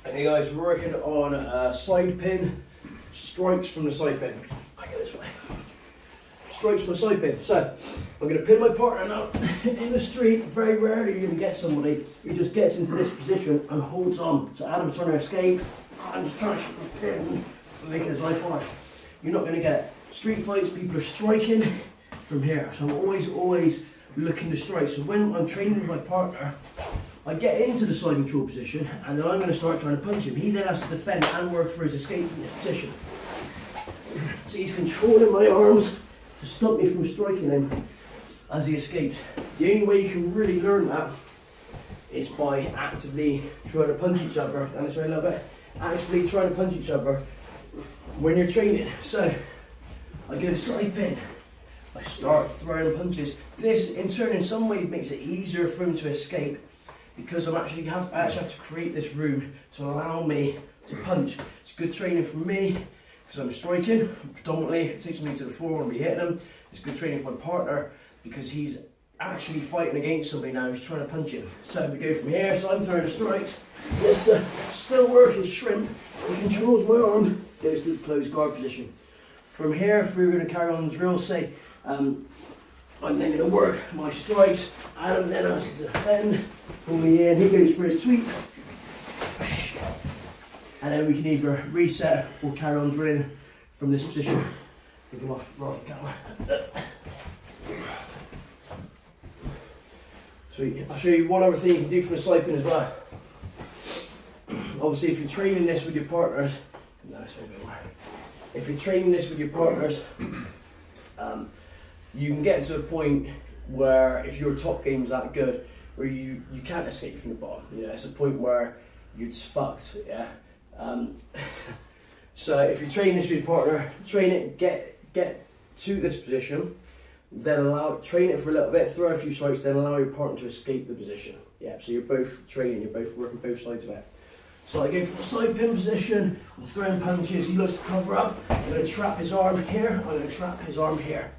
Okay guys, we're working on a side pin, strikes from the side pin. I go this way. Strikes from the side pin. So, I'm going to pin my partner now in the street. Very rarely you're going to get somebody who just gets into this position and holds on. So Adam's trying to escape, I'm just trying to keep the pin, making his life hard. You're not going to get it. Street fights, people are striking from here. So I'm always looking to strike. So when I'm training with my partner, I get into the side control position and then I'm going to start trying to punch him. He then has to defend and work for his escape from this position. So he's controlling my arms to stop me from striking him as he escapes. The only way you can really learn that is by actively trying to punch each other. And this way a little bit. Actively trying to punch each other when you're training. So I go side pin. I start throwing punches. This in turn in some way makes it easier for him to escape, because I actually have to create this room to allow me to punch. It's good training for me because I'm striking predominantly. It takes me to the floor and be hitting him. It's good training for my partner because he's actually fighting against somebody now who's trying to punch him. So we go from here, so I'm throwing the strikes. This still working shrimp. He controls my arm, goes to the closed guard position. From here, if we were going to carry on the drill, say, I'm then going to work my strikes. Adam then has to defend. Pull me in, he goes for his sweep. And then we can either reset or carry on drilling from this position. Pick him off the camera. Sweet. I'll show you one other thing you can do from the side pin as well. Obviously, if you're training this with your partners, you can get to a point where if your top game's that good, where you can't escape from the bottom. You know, it's a point where you're just fucked. Yeah. So if you train this with your partner, train it, get to this position, then train it for a little bit, throw a few strikes, then allow your partner to escape the position. Yeah. So you're both training, you're both working both sides of it. So I go for the side pin position, I'm throwing punches, he looks to cover up, I'm going to trap his arm here, I'm going to trap his arm here.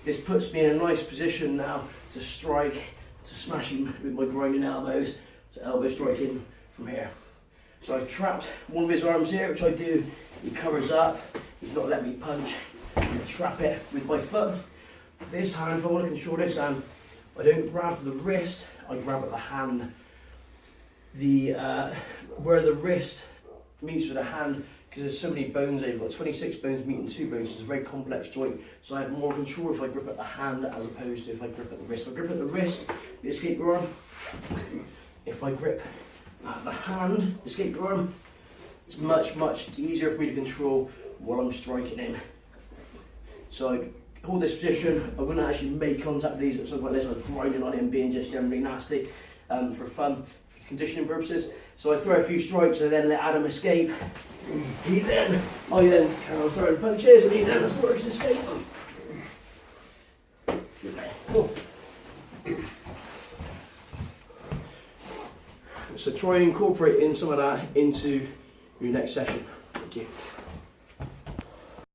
This puts me in a nice position now to strike, to smash him with my grinding elbows, to elbow strike him from here. So I've trapped one of his arms here, which I do, he covers up, he's not letting me punch, I trap it with my foot. This hand, if I want to control this hand, I don't grab the wrist, I grab at the hand. Where the wrist meets with the hand, because there's so many bones, I've got 26 bones meeting 2 bones, so it's a very complex joint, so I have more control if I grip at the hand as opposed to if I grip at the wrist. If I grip at the wrist, the escape arm. If I grip at the hand, escape arm, it's much easier for me to control while I'm striking him. So I hold this position, I wouldn't actually make contact with these at something like this, I was grinding on him, being just generally nasty for fun, for conditioning purposes. So I throw a few strikes and then let Adam escape. I then carry on throwing punches and he then has to work his escape. Cool. So try and incorporate in some of that into your next session. Thank you.